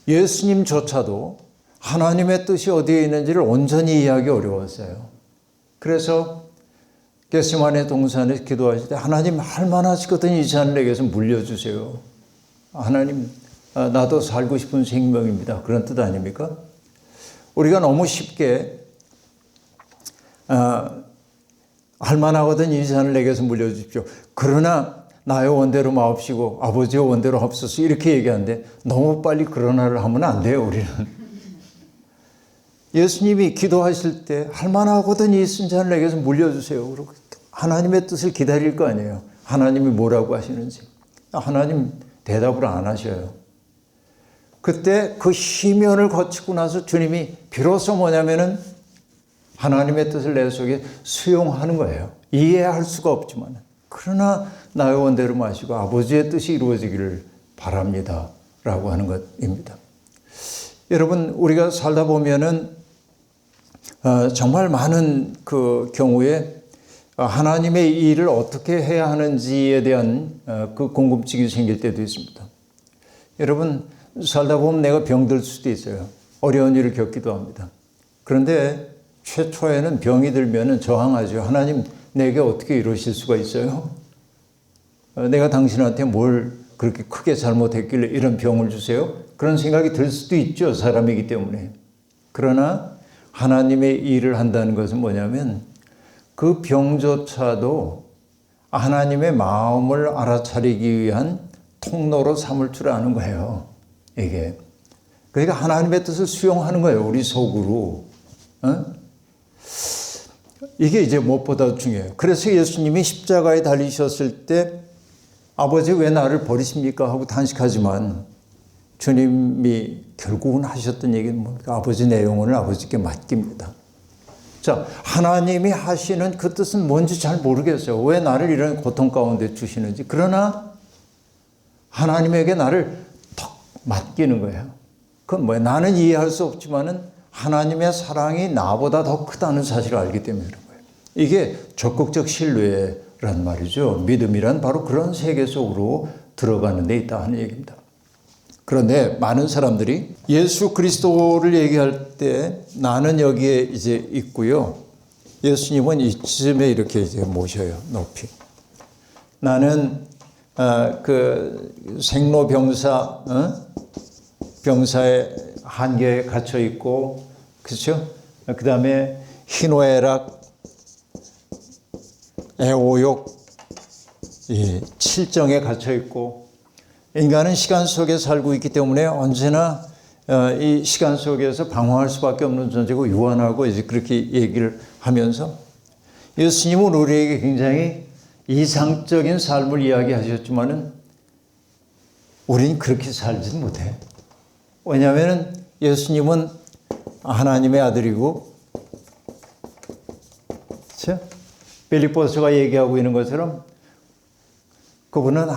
예수님조차도 하나님의 뜻이 어디에 있는지를 온전히 이해하기 어려웠어요. 그래서 겟세마네 동산에서 기도하실 때 하나님 할 만하시거든요. 이 잔을 내게서 물려주세요. 하나님 나도 살고 싶은 생명입니다. 그런 뜻 아닙니까? 우리가 너무 쉽게 할 만하거든 이 잔을 내게서 물려주십시오. 그러나 나의 원대로 마옵시고 아버지의 원대로 하옵소서 이렇게 얘기하는데 너무 빨리 그러나를 하면 안 돼요. 우리는. 예수님이 기도하실 때 할 만하거든 이 쓴 잔을 내게서 물려주세요. 그리고 하나님의 뜻을 기다릴 거 아니에요. 하나님이 뭐라고 하시는지. 하나님 대답을 안 하셔요. 그때 그 시면을 거치고 나서 주님이 비로소 뭐냐면은 하나님의 뜻을 내 속에 수용하는 거예요. 이해할 수가 없지만. 그러나 나의 원대로 마시고 아버지의 뜻이 이루어지기를 바랍니다. 라고 하는 것입니다. 여러분, 우리가 살다 보면은 정말 많은 그 경우에 하나님의 일을 어떻게 해야 하는지에 대한 그 궁금증이 생길 때도 있습니다. 여러분, 살다 보면 내가 병들 수도 있어요. 어려운 일을 겪기도 합니다. 그런데 최초에는 병이 들면은 저항하죠. 하나님, 내게 어떻게 이러실 수가 있어요? 내가 당신한테 뭘 그렇게 크게 잘못했길래 이런 병을 주세요? 그런 생각이 들 수도 있죠. 사람이기 때문에. 그러나 하나님의 일을 한다는 것은 뭐냐면 그 병조차도 하나님의 마음을 알아차리기 위한 통로로 삼을 줄 아는 거예요. 이게. 그러니까 하나님의 뜻을 수용하는 거예요. 우리 속으로. 이게 이제 무엇보다 중요해요. 그래서 예수님이 십자가에 달리셨을 때 아버지 왜 나를 버리십니까? 하고 단식하지만 주님이 결국은 하셨던 얘기는 뭡니까? 아버지 내 영혼을 아버지께 맡깁니다. 자, 하나님이 하시는 그 뜻은 뭔지 잘 모르겠어요. 왜 나를 이런 고통 가운데 주시는지. 그러나 하나님에게 나를 턱 맡기는 거예요. 그건 뭐예요? 나는 이해할 수 없지만은 하나님의 사랑이 나보다 더 크다는 사실을 알기 때문에 그런 거예요. 이게 적극적 신뢰란 말이죠. 믿음이란 바로 그런 세계 속으로 들어가는 데 있다 하는 얘기입니다. 그런데 많은 사람들이 예수 그리스도를 얘기할 때 나는 여기에 이제 있고요. 예수님은 이쯤에 이렇게 이제 모셔요. 높이. 나는 그 생로병사, 병사의 한계에 갇혀 있고, 그렇죠? 그 다음에 희노애락, 애오욕, 칠정에 갇혀 있고, 인간은 시간 속에 살고 있기 때문에 언제나 이 시간 속에서 방황할 수밖에 없는 존재고 유한하고 이제 그렇게 얘기를 하면서 예수님은 우리에게 굉장히 이상적인 삶을 이야기하셨지만은 우리는 그렇게 살지는 못해. 왜냐하면 예수님은 하나님의 아들이고, 그렇죠? 빌립보서가 얘기하고 있는 것처럼 그분은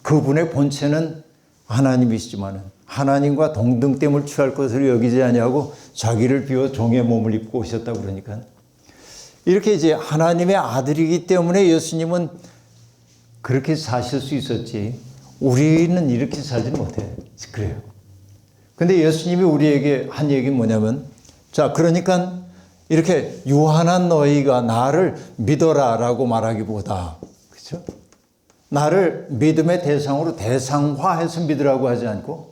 그분의 본체는 하나님이시지만은 하나님과 동등됨을 취할 것으로 여기지 아니하고 자기를 비워 종의 몸을 입고 오셨다고 그러니까 이렇게 이제 하나님의 아들이기 때문에 예수님은 그렇게 사실 수 있었지 우리는 이렇게 살지는 못해. 그래요. 근데 예수님이 우리에게 한 얘기는 뭐냐면 자, 그러니까 이렇게 유한한 너희가 나를 믿어라라고 말하기보다 그렇죠? 나를 믿음의 대상으로 대상화해서 믿으라고 하지 않고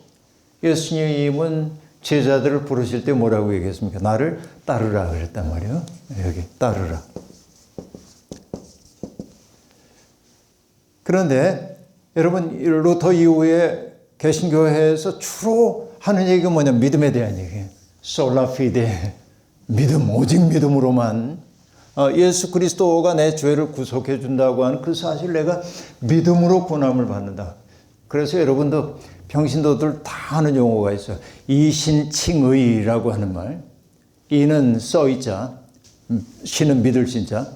예수님은 제자들을 부르실 때 뭐라고 얘기했습니까? 나를 따르라 그랬단 말이에요. 여기 따르라. 그런데 여러분 루터 이후에 개신교회에서 주로 하는 얘기가 뭐냐면 믿음에 대한 얘기예요. 솔라 피데, 믿음, 오직 믿음으로만 예수 그리스도가 내 죄를 구속해 준다고 하는 그 사실 내가 믿음으로 구원함을 받는다. 그래서 여러분도 평신도들 다 아는 용어가 있어요. 이신칭의라고 하는 말. 이는 써있자, 신은 믿을 신자.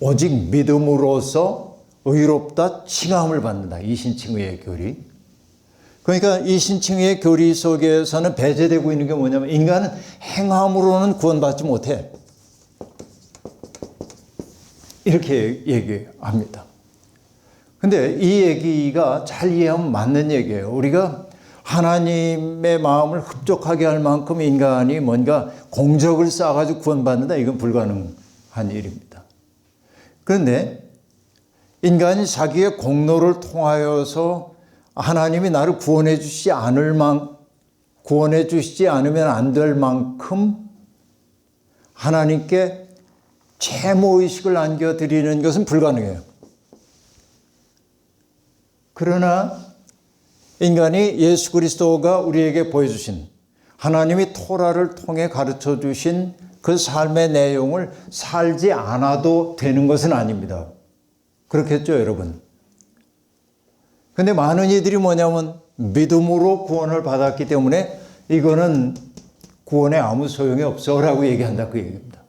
오직 믿음으로서 의롭다 칭함을 받는다. 이신칭의의 교리. 그러니까 이신칭의의 교리 속에서는 배제되고 있는 게 뭐냐면 인간은 행함으로는 구원받지 못해. 이렇게 얘기합니다. 근데 이 얘기가 잘 이해하면 맞는 얘기예요. 우리가 하나님의 마음을 흡족하게 할 만큼 인간이 뭔가 공적을 쌓아가지고 구원받는다. 이건 불가능한 일입니다. 그런데 인간이 자기의 공로를 통하여서 하나님이 나를 구원해 주시지 않으면 안 될 만큼 하나님께 채무의식을 안겨드리는 것은 불가능해요. 그러나 인간이 예수 그리스도가 우리에게 보여주신 하나님이 토라를 통해 가르쳐 주신 그 삶의 내용을 살지 않아도 되는 것은 아닙니다. 그렇겠죠, 여러분? 근데 많은 이들이 뭐냐면 믿음으로 구원을 받았기 때문에 이거는 구원에 아무 소용이 없어라고 얘기한다, 그 얘기입니다.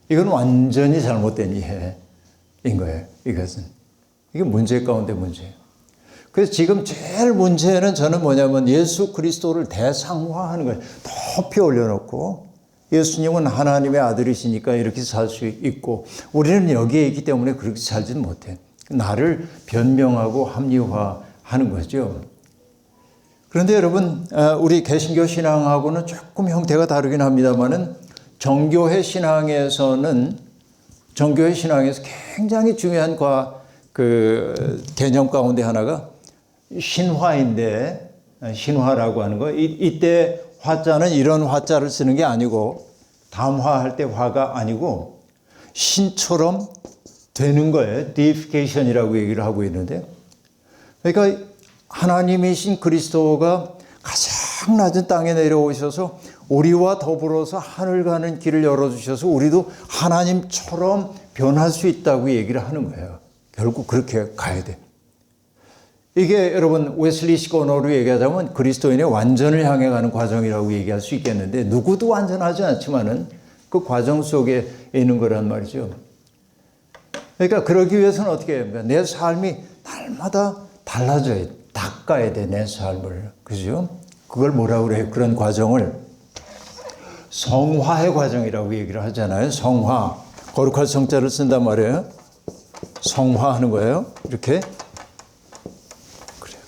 이건 완전히 잘못된 이해인 거예요, 이것은. 이게 문제 가운데 문제예요. 그래서 지금 제일 문제는 저는 뭐냐면 예수 그리스도를 대상화하는 거예요. 높이 올려놓고 예수님은 하나님의 아들이시니까 이렇게 살 수 있고 우리는 여기에 있기 때문에 그렇게 살지는 못해. 나를 변명하고 합리화하는 거죠. 그런데 여러분, 우리 개신교 신앙하고는 조금 형태가 다르긴 합니다만은 정교회 신앙에서 굉장히 중요한 개념 가운데 하나가 신화인데, 신화라고 하는 거. 이때 화자는 이런 화자를 쓰는 게 아니고, 담화할 때 화가 아니고, 신처럼 되는 거예요. deification이라고 얘기를 하고 있는데. 그러니까 하나님이신 그리스도가 가장 낮은 땅에 내려오셔서 우리와 더불어서 하늘 가는 길을 열어주셔서 우리도 하나님처럼 변할 수 있다고 얘기를 하는 거예요. 결국 그렇게 가야 돼. 이게 여러분 웨슬리식 언어로 얘기하자면 그리스도인의 완전을 향해 가는 과정이라고 얘기할 수 있겠는데 누구도 완전하지 않지만은 그 과정 속에 있는 거란 말이죠. 그러니까 그러기 위해서는 어떻게 해야 합니까? 내 삶이 날마다 달라져야 돼. 닦아야 돼, 내 삶을. 그죠? 그걸 뭐라고 그래요? 그런 과정을 성화의 과정이라고 얘기를 하잖아요. 성화. 거룩할 성자를 쓴단 말이에요. 성화하는 거예요. 이렇게. 그래요.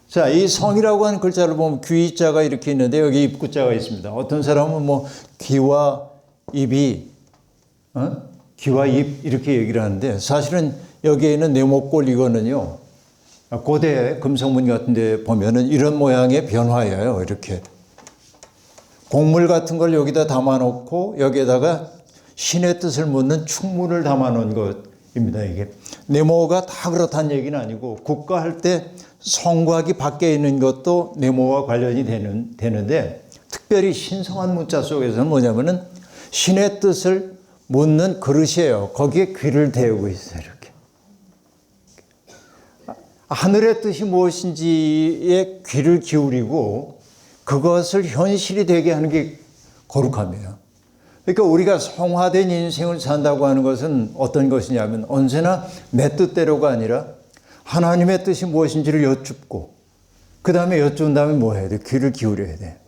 자, 이 성이라고 하는 글자를 보면 귀자가 이렇게 있는데 여기 입구자가 있습니다. 어떤 사람은 뭐 귀와 입이, 귀와 입 이렇게 얘기를 하는데 사실은 여기에 있는 네모꼴 이거는요. 고대 금성문 같은 데 보면은 이런 모양의 변화예요. 이렇게. 곡물 같은 걸 여기다 담아놓고 여기에다가 신의 뜻을 묻는 충문을 담아놓은 것입니다. 이게 네모가 다 그렇다는 얘기는 아니고 국가할 때 성곽이 밖에 있는 것도 네모와 관련이 되는데 특별히 신성한 문자 속에서는 뭐냐면은 신의 뜻을 묻는 그릇이에요. 거기에 귀를 대고 있어요. 이렇게. 하늘의 뜻이 무엇인지에 귀를 기울이고 그것을 현실이 되게 하는 게 거룩함이에요. 그러니까 우리가 성화된 인생을 산다고 하는 것은 어떤 것이냐면 언제나 내 뜻대로가 아니라 하나님의 뜻이 무엇인지를 여쭙고 그 다음에 여쭈은 다음에 뭐 해야 돼? 귀를 기울여야 돼.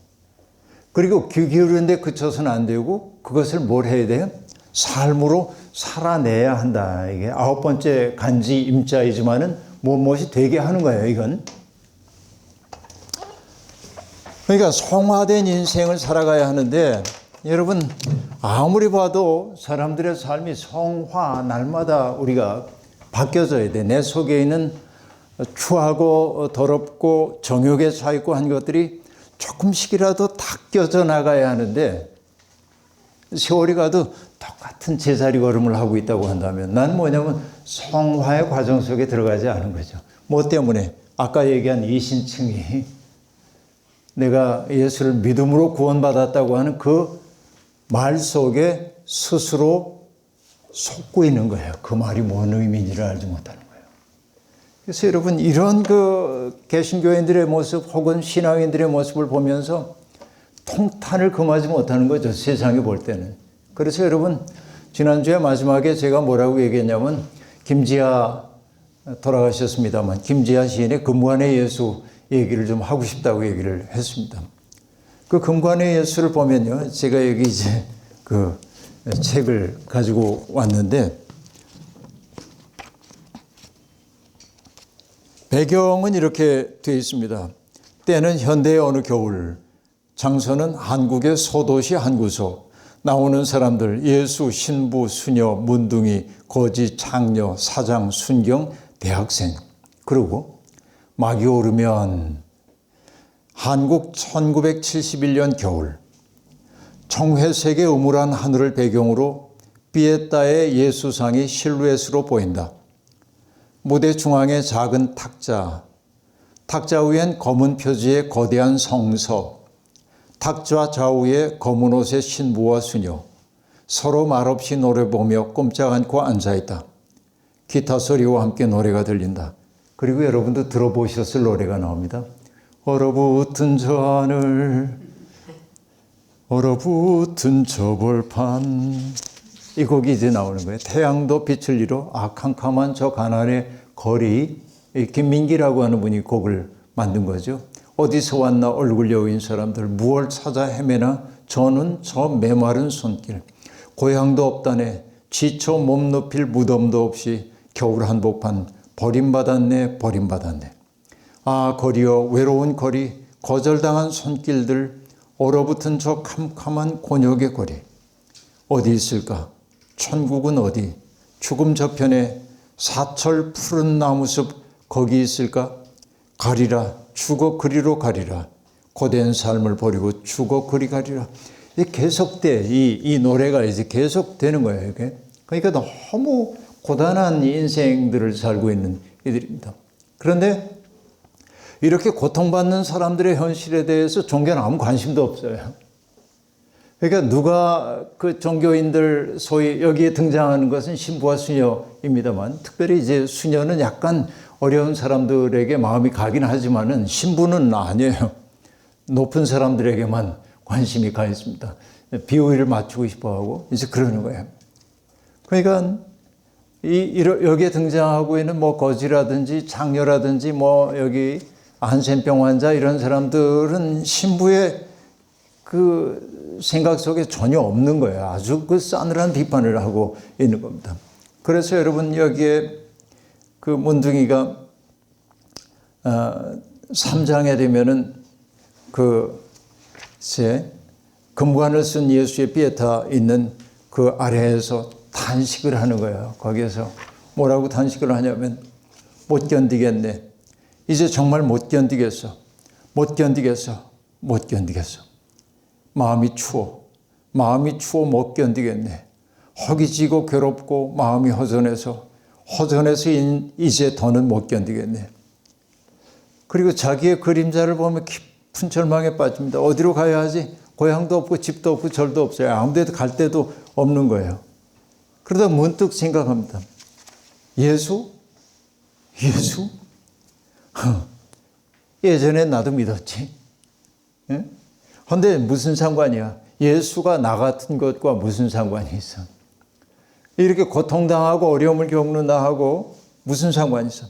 그리고 귀 기울이는데 그쳐서는 안 되고 그것을 뭘 해야 돼요? 삶으로 살아내야 한다. 이게 9번째 간지 임자이지만은 무엇이 되게 하는 거예요, 이건. 그러니까 성화된 인생을 살아가야 하는데 여러분 아무리 봐도 사람들의 삶이 성화 날마다 우리가 바뀌어져야 돼. 내 속에 있는 추하고 더럽고 정욕에 차있고 한 것들이 조금씩이라도 닦여져 나가야 하는데 세월이 가도 똑같은 제자리 걸음을 하고 있다고 한다면 나는 뭐냐면 성화의 과정 속에 들어가지 않은 거죠. 뭐 때문에? 아까 얘기한 이신층이 내가 예수를 믿음으로 구원받았다고 하는 그 말 속에 스스로 속고 있는 거예요. 그 말이 뭔 의미인지를 알지 못하는 거예요. 그래서 여러분 이런 개신교인들의 모습 혹은 신앙인들의 모습을 보면서 통탄을 금하지 못하는 거죠. 세상에 볼 때는. 그래서 여러분 지난주에 마지막에 제가 뭐라고 얘기했냐면 김지아 돌아가셨습니다만 김지아 시인의 금관의 예수 얘기를 좀 하고 싶다고 얘기를 했습니다. 그 금관의 예수를 보면요. 제가 여기 이제 그 책을 가지고 왔는데 배경은 이렇게 되어 있습니다. 때는 현대의 어느 겨울, 장소는 한국의 소도시 한 구석. 나오는 사람들 예수, 신부, 수녀, 문둥이, 거지, 창녀, 사장, 순경, 대학생. 그리고 막이 오르면 한국 1971년 겨울, 청회색의 음울한 하늘을 배경으로 피에타의 예수상이 실루엣으로 보인다. 무대 중앙에 작은 탁자, 탁자 위엔 검은 표지의 거대한 성서, 탁자 좌우에 검은 옷의 신부와 수녀, 서로 말없이 노래 보며 꼼짝 않고 앉아있다. 기타 소리와 함께 노래가 들린다. 그리고 여러분도 들어보셨을 노래가 나옵니다. 얼어붙은 저 하늘, 얼어붙은 저 벌판. 이 곡이 이제 나오는 거예요. 태양도 빛을 잃어 캄캄한 저 가난의 거리. 김민기라고 하는 분이 곡을 만든 거죠. 어디서 왔나 얼굴 여인 사람들, 무얼 찾아 헤매나 저는 저 메마른 손길. 고향도 없다네, 지쳐 몸 눕힐 무덤도 없이 겨울 한복판 버림받았네, 버림받았네. 아, 거리여, 외로운 거리, 거절당한 손길들, 얼어붙은 저 캄캄한 곤욕의 거리. 어디 있을까? 천국은 어디? 죽음 저편에 사철 푸른 나무숲 거기 있을까? 가리라, 죽어 그리로 가리라. 고된 삶을 버리고 죽어 그리 가리라. 계속돼. 이 노래가 이제 계속되는 거예요. 이게. 그러니까 너무 고단한 인생들을 살고 있는 이들입니다. 그런데 이렇게 고통받는 사람들의 현실에 대해서 종교는 아무 관심도 없어요. 그러니까 누가 그 종교인들 소위 여기에 등장하는 것은 신부와 수녀입니다만, 특별히 이제 수녀는 약간 어려운 사람들에게 마음이 가긴 하지만은 신부는 아니에요. 높은 사람들에게만 관심이 가 있습니다. 비호의를 맞추고 싶어 하고 이제 그러는 거예요. 그러니까 여기에 등장하고 있는 뭐 거지라든지 창녀라든지 뭐 여기 한센병 환자 이런 사람들은 신부의 그 생각 속에 전혀 없는 거예요. 아주 그 싸늘한 비판을 하고 있는 겁니다. 그래서 여러분 여기에 그 문둥이가 3장에 되면은 금관을 쓴 예수의 피에타 있는 그 아래에서 탄식을 하는 거예요. 거기에서 뭐라고 탄식을 하냐면 못 견디겠네. 이제 정말 못 견디겠어. 못 견디겠어. 못 견디겠어. 마음이 추워. 마음이 추워 못 견디겠네. 허기지고 괴롭고 마음이 허전해서 이제 더는 못 견디겠네. 그리고 자기의 그림자를 보면 깊은 절망에 빠집니다. 어디로 가야 하지? 고향도 없고 집도 없고 절도 없어요. 아무 데도 갈 데도 없는 거예요. 그러다 문득 생각합니다. 예수? 예전에 나도 믿었지. 그런데 무슨 상관이야? 예수가 나 같은 것과 무슨 상관이 있어? 이렇게 고통당하고 어려움을 겪는 나하고 무슨 상관이 있어?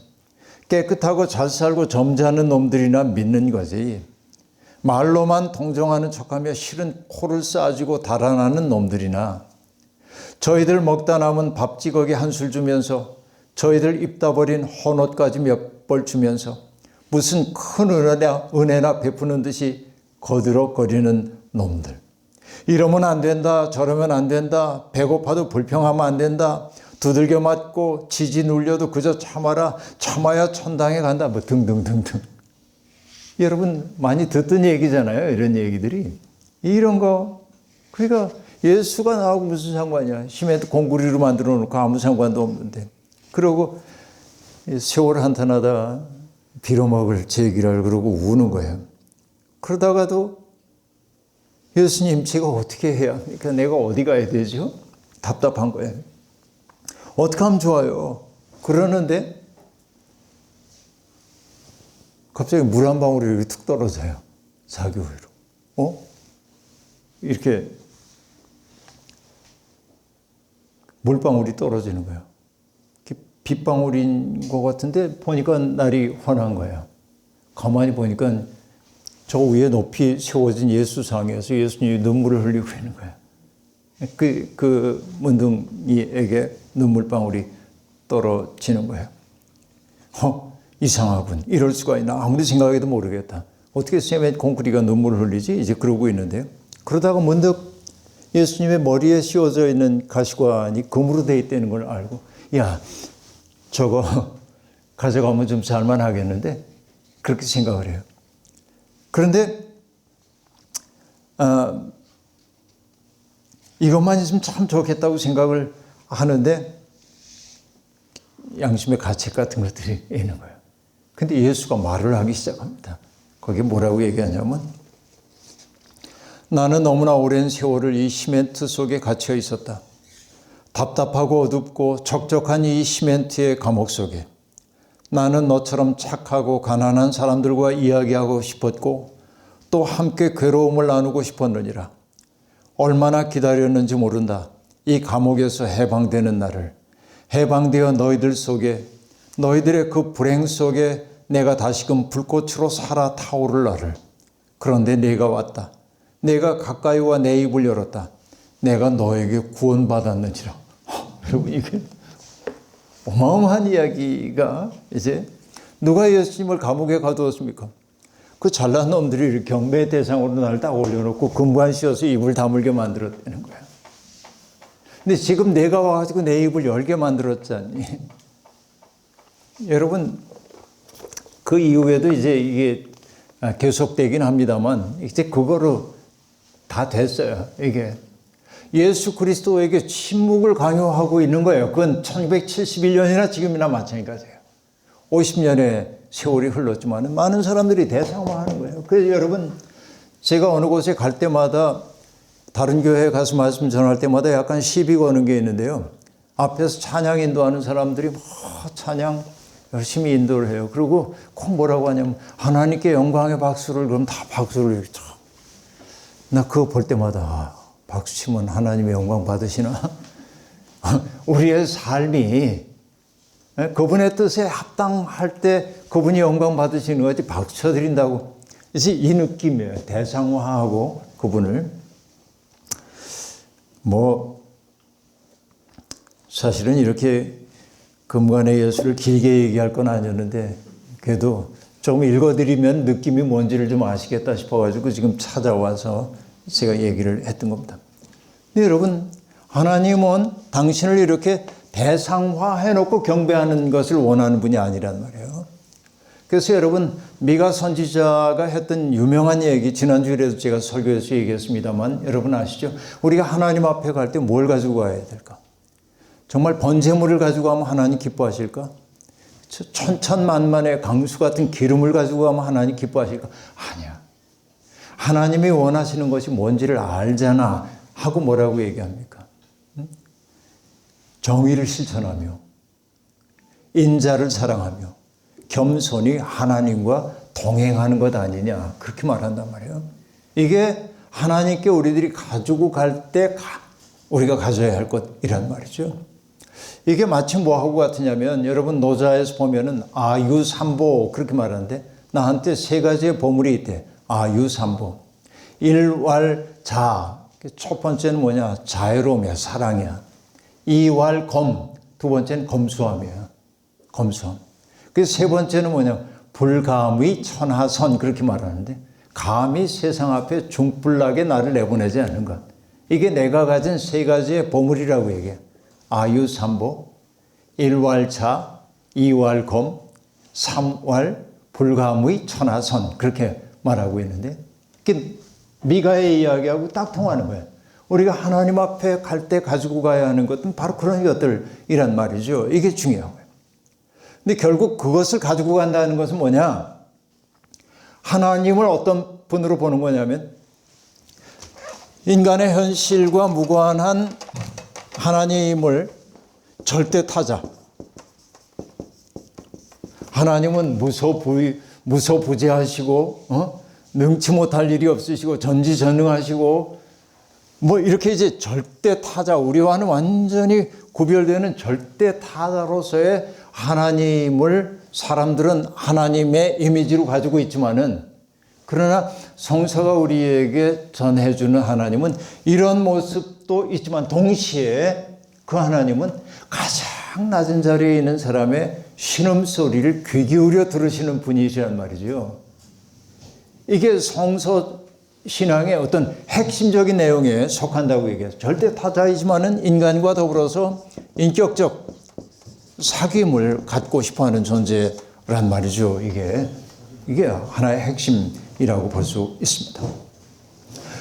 깨끗하고 잘 살고 점잖은 놈들이나 믿는 거지. 말로만 동정하는 척하며 실은 코를 싸주고 달아나는 놈들이나 저희들 먹다 남은 밥지거기 한술 주면서 저희들 입다 버린 헌옷까지 몇 벌 주면서 무슨 큰 은혜나 베푸는 듯이 거들어거리는 놈들. 이러면 안 된다, 저러면 안 된다, 배고파도 불평하면 안 된다, 두들겨 맞고 지지 눌려도 그저 참아야 천당에 간다, 뭐 등등등등. 여러분 많이 듣던 얘기잖아요, 이런 얘기들이. 이런 거. 그러니까 예수가 나하고 무슨 상관이야. 시멘트 공구리로 만들어 놓고 아무 상관도 없는데. 그러고 세월 한탄하다 빌어먹을 제기를 그러고 우는 거예요. 그러다가도 예수님 제가 어떻게 해야 합니까? 내가 어디 가야 되죠? 답답한 거예요. 어떻게 하면 좋아요? 그러는데 갑자기 물 한 방울이 이렇게 툭 떨어져요. 자기 위로. 이렇게 물방울이 떨어지는 거예요. 빗방울인 것 같은데 보니까 날이 환한 거예요. 가만히 보니까 저 위에 높이 세워진 예수상에서 예수님이 눈물을 흘리고 있는 거예요. 그 문둥이에게 눈물방울이 떨어지는 거예요. 이상하군. 이럴 수가 있나. 아무리 생각해도 모르겠다. 어떻게 세멘 콩쿠리가 눈물을 흘리지? 이제 그러고 있는데요. 그러다가 문득 예수님의 머리에 씌워져 있는 가시관이 금으로 되어 있다는 걸 알고, 야, 저거 가져가면 좀 살만하겠는데? 그렇게 생각을 해요. 그런데 이것만 있으면 참 좋겠다고 생각을 하는데 양심의 가책 같은 것들이 있는 거예요. 근데 예수가 말을 하기 시작합니다. 거기에 뭐라고 얘기하냐면, 나는 너무나 오랜 세월을 이 시멘트 속에 갇혀 있었다. 답답하고 어둡고 적적한 이 시멘트의 감옥 속에 나는 너처럼 착하고 가난한 사람들과 이야기하고 싶었고 또 함께 괴로움을 나누고 싶었느니라. 얼마나 기다렸는지 모른다. 이 감옥에서 해방되는 날을. 해방되어 너희들 속에, 너희들의 그 불행 속에 내가 다시금 불꽃으로 살아 타오를 날을. 그런데 내가 왔다. 내가 가까이 와 내 입을 열었다. 내가 너에게 구원받았는지라. 여러분, 이게 어마어마한 이야기가, 이제 누가 예수님을 감옥에 가두었습니까? 그 잘난 놈들이 경배의 대상으로 나를 딱 올려놓고 금관 씌워서 입을 다물게 만들었다는 거야. 근데 지금 내가 와가지고 내 입을 열게 만들었잖니. 여러분, 그 이후에도 이제 이게 계속되긴 합니다만, 이제 그거로 다 됐어요. 이게 예수 그리스도에게 침묵을 강요하고 있는 거예요. 그건 1971년이나 지금이나 마찬가지예요. 50년의 세월이 흘렀지만 많은 사람들이 대상화하는 거예요. 그래서 여러분, 제가 어느 곳에 갈 때마다, 다른 교회에 가서 말씀 전할 때마다 약간 시비 거는 게 있는데요. 앞에서 찬양 인도하는 사람들이 찬양 열심히 인도를 해요. 그리고 꼭 뭐라고 하냐면, 하나님께 영광의 박수를, 그럼 다 박수를 이렇게 쳐. 나 그거 볼 때마다, 박수 치면 하나님의 영광 받으시나? 우리의 삶이 그분의 뜻에 합당할 때 그분이 영광 받으시는 거지, 박수 쳐드린다고. 이제 이 느낌이에요. 대상화하고 그분을. 사실은 이렇게 금관의 예수를 길게 얘기할 건 아니었는데, 그래도 좀 읽어드리면 느낌이 뭔지를 좀 아시겠다 싶어가지고 지금 찾아와서 제가 얘기를 했던 겁니다. 근데 여러분, 하나님은 당신을 이렇게 대상화해놓고 경배하는 것을 원하는 분이 아니란 말이에요. 그래서 여러분, 미가 선지자가 했던 유명한 얘기, 지난주에도 제가 설교에서 얘기했습니다만, 여러분 아시죠? 우리가 하나님 앞에 갈 때 뭘 가지고 가야 될까? 정말 번제물을 가지고 가면 하나님 기뻐하실까? 천천만만의 강수 같은 기름을 가지고 가면 하나님 기뻐하실까? 아니야. 하나님이 원하시는 것이 뭔지를 알잖아 하고 뭐라고 얘기합니까? 정의를 실천하며 인자를 사랑하며 겸손히 하나님과 동행하는 것 아니냐, 그렇게 말한단 말이에요. 이게 하나님께 우리들이 가지고 갈 때 우리가 가져야 할 것이란 말이죠. 이게 마치 뭐하고 같으냐면, 여러분 노자에서 보면은 아유삼보 그렇게 말하는데, 나한테 세 가지의 보물이 있대. 아유삼보. 일왈자, 첫 번째는 뭐냐? 자애로움이야, 사랑이야. 이왈검, 두 번째는 검소함이야, 검소함. 그래서 세 번째는 뭐냐? 불감의 천하선, 그렇게 말하는데, 감히 세상 앞에 중불나게 나를 내보내지 않는 것. 이게 내가 가진 세 가지의 보물이라고 얘기해. 아유삼보, 일왈자, 이왈검, 삼왈 불감의 천하선, 그렇게 말하고 있는데, 미가의 이야기하고 딱 통하는 거예요. 우리가 하나님 앞에 갈 때 가지고 가야 하는 것은 바로 그런 것들이란 말이죠. 이게 중요한 거예요. 근데 결국 그것을 가지고 간다는 것은 뭐냐? 하나님을 어떤 분으로 보는 거냐면, 인간의 현실과 무관한 하나님을 절대 타자. 하나님은 무소부재하시고, 능치 못할 일이 없으시고, 전지전능하시고, 이렇게 이제 절대 타자, 우리와는 완전히 구별되는 절대 타자로서의 하나님을 사람들은 하나님의 이미지로 가지고 있지만은, 그러나 성서가 우리에게 전해주는 하나님은 이런 모습도 있지만, 동시에 그 하나님은 가장 낮은 자리에 있는 사람의 신음소리를 귀 기울여 들으시는 분이시란 말이죠. 이게 성서 신앙의 어떤 핵심적인 내용에 속한다고 얘기해요. 절대 타자이지만은 인간과 더불어서 인격적 사귐을 갖고 싶어하는 존재란 말이죠. 이게 하나의 핵심이라고 볼 수 있습니다.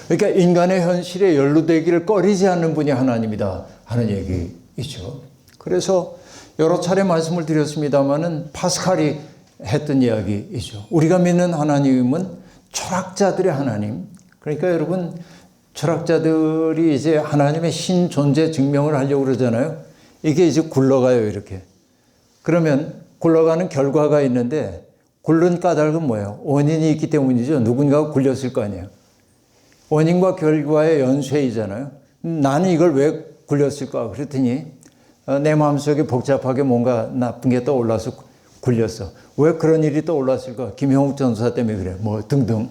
그러니까 인간의 현실에 연루되기를 꺼리지 않는 분이 하나님이다 하는 얘기이죠. 그래서 여러 차례 말씀을 드렸습니다마는 파스칼이 했던 이야기이죠. 우리가 믿는 하나님은 철학자들의 하나님. 그러니까 여러분, 철학자들이 이제 하나님의 신존재 증명을 하려고 그러잖아요. 이게 이제 굴러가요, 이렇게. 그러면 굴러가는 결과가 있는데, 굴른 까닭은 뭐예요? 원인이 있기 때문이죠. 누군가가 굴렸을 거 아니에요. 원인과 결과의 연쇄이잖아요. 나는 이걸 왜 굴렸을까? 그랬더니 내 마음속에 복잡하게 뭔가 나쁜 게 떠올라서 굴렸어. 왜 그런 일이 떠올랐을까? 김형욱 전사 때문에 그래. 뭐 등등.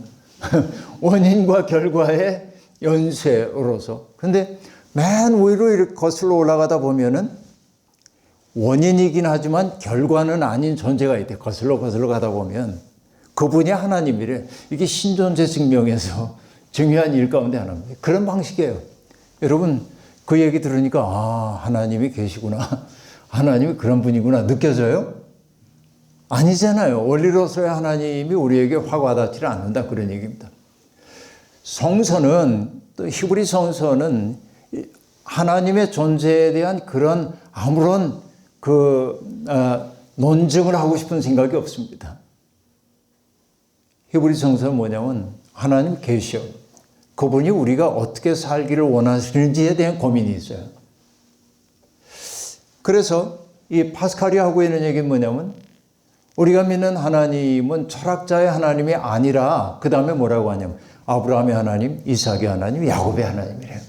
원인과 결과의 연쇄로서. 근데 맨 위로 이렇게 거슬러 올라가다 보면은 원인이긴 하지만 결과는 아닌 존재가 있대. 거슬러 가다 보면 그분이 하나님이래. 이게 신존재 증명에서 중요한 일 가운데 하나입니다. 그런 방식이에요. 여러분, 그 얘기 들으니까 하나님이 계시구나. 하나님이 그런 분이구나 느껴져요? 아니잖아요. 원리로서의 하나님이 우리에게 확 와닿지를 않는다. 그런 얘기입니다. 성서는, 또 히브리 성서는 하나님의 존재에 대한 그런 아무런 논증을 하고 싶은 생각이 없습니다. 히브리 성서는 뭐냐면 하나님 계셔. 그분이 우리가 어떻게 살기를 원하시는지에 대한 고민이 있어요. 그래서 이 파스칼이 하고 있는 얘기는 뭐냐면 우리가 믿는 하나님은 철학자의 하나님이 아니라 그 다음에 뭐라고 하냐면 아브라함의 하나님, 이삭의 하나님, 야곱의 하나님이래요.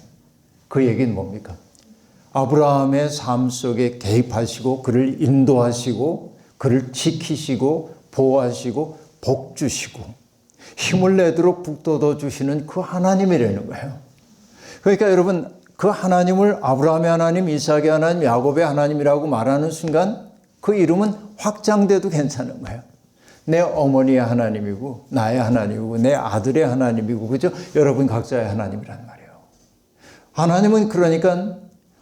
그 얘기는 뭡니까? 아브라함의 삶 속에 개입하시고 그를 인도하시고 그를 지키시고 보호하시고 복 주시고 힘을 내도록 북돋워 주시는 그 하나님이라는 거예요. 그러니까 여러분, 그 하나님을 아브라함의 하나님, 이삭의 하나님, 야곱의 하나님이라고 말하는 순간 그 이름은 확장돼도 괜찮은 거예요. 내 어머니의 하나님이고 나의 하나님이고 내 아들의 하나님이고 그죠? 여러분 각자의 하나님이란 말이에요. 하나님은 그러니까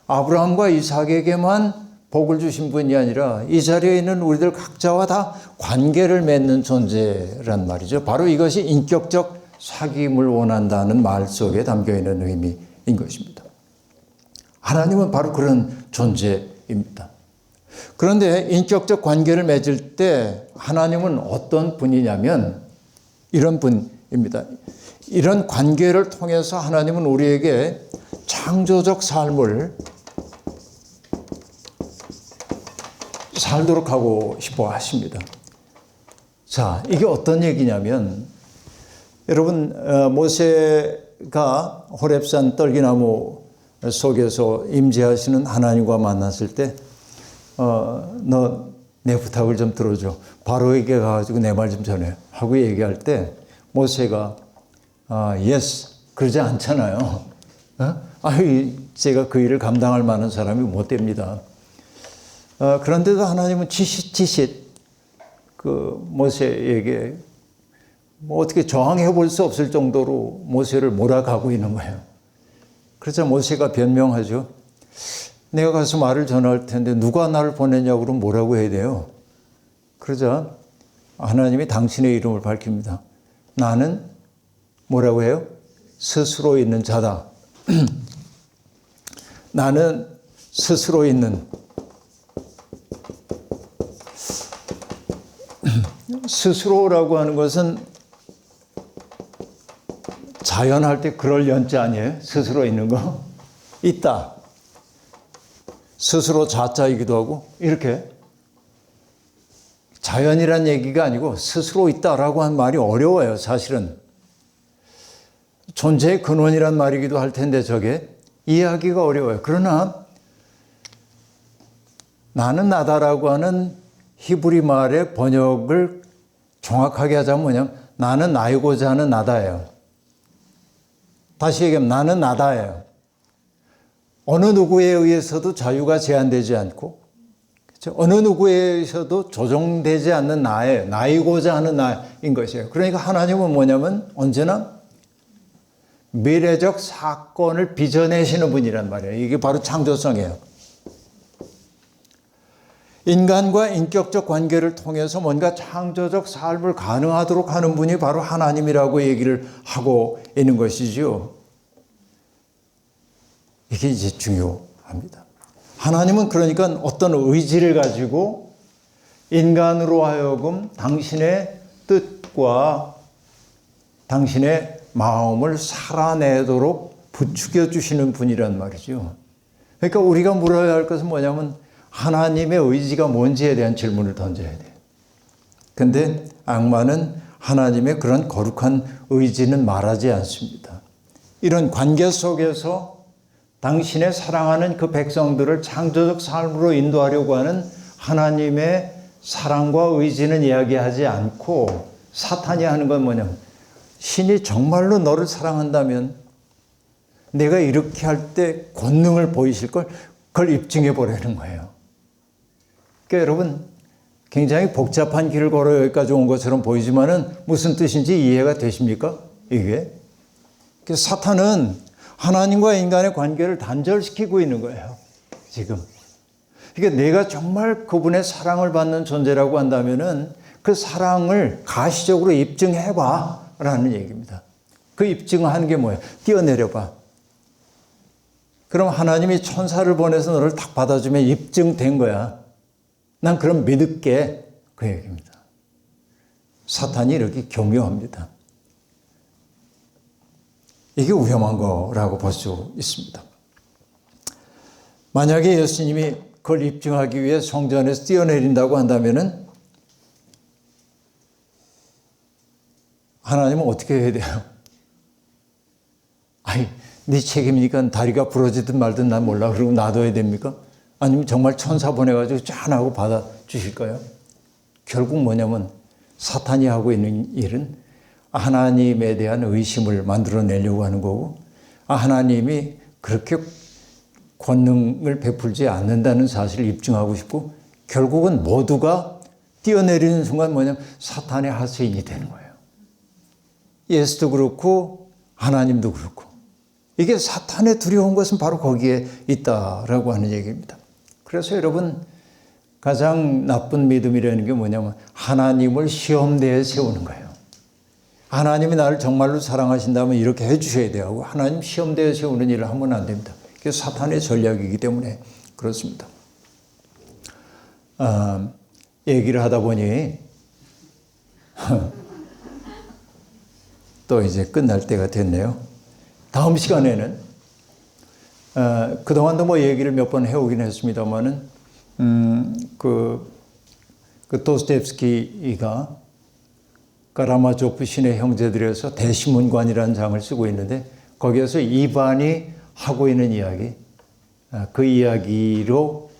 아브라함과 이삭에게만 복을 주신 분이 아니라 이 자리에 있는 우리들 각자와 다 관계를 맺는 존재란 말이죠. 바로 이것이 인격적 사귐을 원한다는 말 속에 담겨있는 의미인 것입니다. 하나님은 바로 그런 존재입니다. 그런데 인격적 관계를 맺을 때 하나님은 어떤 분이냐면 이런 분입니다. 이런 관계를 통해서 하나님은 우리에게 창조적 삶을 살도록 하고 싶어 하십니다. 자, 이게 어떤 얘기냐면 여러분, 모세가 호렙산 떨기나무 속에서 임재하시는 하나님과 만났을 때 너 내 부탁을 좀 들어줘. 바로에게 가가지고 내 말 좀 전해. 하고 얘기할 때 모세가 예스 그러지 않잖아요. 제가 그 일을 감당할 만한 사람이 못 됩니다. 그런데도 하나님은 지싯 그 모세에게 뭐 어떻게 저항해 볼 수 없을 정도로 모세를 몰아가고 있는 거예요. 그래서 모세가 변명하죠. 내가 가서 말을 전할 텐데 누가 나를 보냈냐고 그러면 뭐라고 해야 돼요? 그러자 하나님이 당신의 이름을 밝힙니다. 나는 뭐라고 해요? 스스로 있는 자다. 나는 스스로 있는 스스로라고 하는 것은 자연할 때 그럴 연자 아니에요? 스스로 있는 거? 있다. 스스로 자자이기도 하고 이렇게 자연이란 얘기가 아니고 스스로 있다라고 한 말이 어려워요. 사실은 존재의 근원이란 말이기도 할 텐데 저게 이해하기가 어려워요. 그러나 나는 나다라고 하는 히브리 말의 번역을 정확하게 하자면 뭐냐면 나는 나이고자 하는 나다예요. 다시 얘기하면 나는 나다예요. 어느 누구에 의해서도 자유가 제한되지 않고 어느 누구에서도 조정되지 않는 나이고자 하는 나인 것이에요. 그러니까 하나님은 뭐냐면 언제나 미래적 사건을 빚어내시는 분이란 말이에요. 이게 바로 창조성이에요. 인간과 인격적 관계를 통해서 뭔가 창조적 삶을 가능하도록 하는 분이 바로 하나님이라고 얘기를 하고 있는 것이죠. 이게 이제 중요합니다. 하나님은 그러니까 어떤 의지를 가지고 인간으로 하여금 당신의 뜻과 당신의 마음을 살아내도록 부추겨 주시는 분이란 말이죠. 그러니까 우리가 물어야 할 것은 뭐냐면 하나님의 의지가 뭔지에 대한 질문을 던져야 돼요. 근데 악마는 하나님의 그런 거룩한 의지는 말하지 않습니다. 이런 관계 속에서 당신의 사랑하는 그 백성들을 창조적 삶으로 인도하려고 하는 하나님의 사랑과 의지는 이야기하지 않고 사탄이 하는 건 뭐냐면 신이 정말로 너를 사랑한다면 내가 이렇게 할 때 권능을 보이실 걸 그걸 입증해 보려는 거예요. 그러니까 여러분 굉장히 복잡한 길을 걸어 여기까지 온 것처럼 보이지만은 무슨 뜻인지 이해가 되십니까? 이게 사탄은 하나님과 인간의 관계를 단절시키고 있는 거예요. 지금. 그러니까 내가 정말 그분의 사랑을 받는 존재라고 한다면은 그 사랑을 가시적으로 입증해 봐라는 얘기입니다. 그 입증하는 게 뭐예요? 뛰어내려 봐. 그럼 하나님이 천사를 보내서 너를 딱 받아주면 입증된 거야. 난 그럼 믿을게. 그 얘기입니다. 사탄이 이렇게 교묘합니다. 이게 위험한 거라고 볼 수 있습니다. 만약에 예수님이 그걸 입증하기 위해 성전에서 뛰어내린다고 한다면은 하나님은 어떻게 해야 돼요? 아니, 네 책임이니까 다리가 부러지든 말든 난 몰라. 그러고 놔둬야 됩니까? 아니면 정말 천사 보내가지고 짠하고 받아주실까요? 결국 뭐냐면 사탄이 하고 있는 일은 하나님에 대한 의심을 만들어내려고 하는 거고 하나님이 그렇게 권능을 베풀지 않는다는 사실을 입증하고 싶고 결국은 모두가 뛰어내리는 순간 뭐냐면 사탄의 하수인이 되는 거예요. 예수도 그렇고 하나님도 그렇고 이게 사탄의 두려운 것은 바로 거기에 있다라고 하는 얘기입니다. 그래서 여러분 가장 나쁜 믿음이라는 게 뭐냐면 하나님을 시험대에 세우는 거예요. 하나님이 나를 정말로 사랑하신다면 이렇게 해 주셔야 돼요. 하나님 시험대에 세우는 일을 하면 안 됩니다. 그게 사탄의 전략이기 때문에 그렇습니다. 얘기를 하다 보니 또 이제 끝날 때가 됐네요. 다음 시간에는 그동안도 뭐 얘기를 몇 번 해오긴 했습니다만은 그 도스토옙스키가 카라마조프 신의 형제들에서 대시문관이라는 장을 쓰고 있는데 거기에서 이반이 하고 있는 이야기 그 이야기로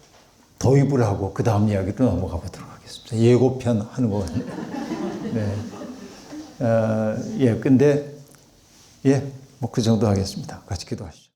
도입을 하고 그 다음 이야기로 넘어가 보도록 하겠습니다. 예고편 하는 거 같네요. 네. 근데 뭐 그 정도 하겠습니다. 같이 기도하시죠.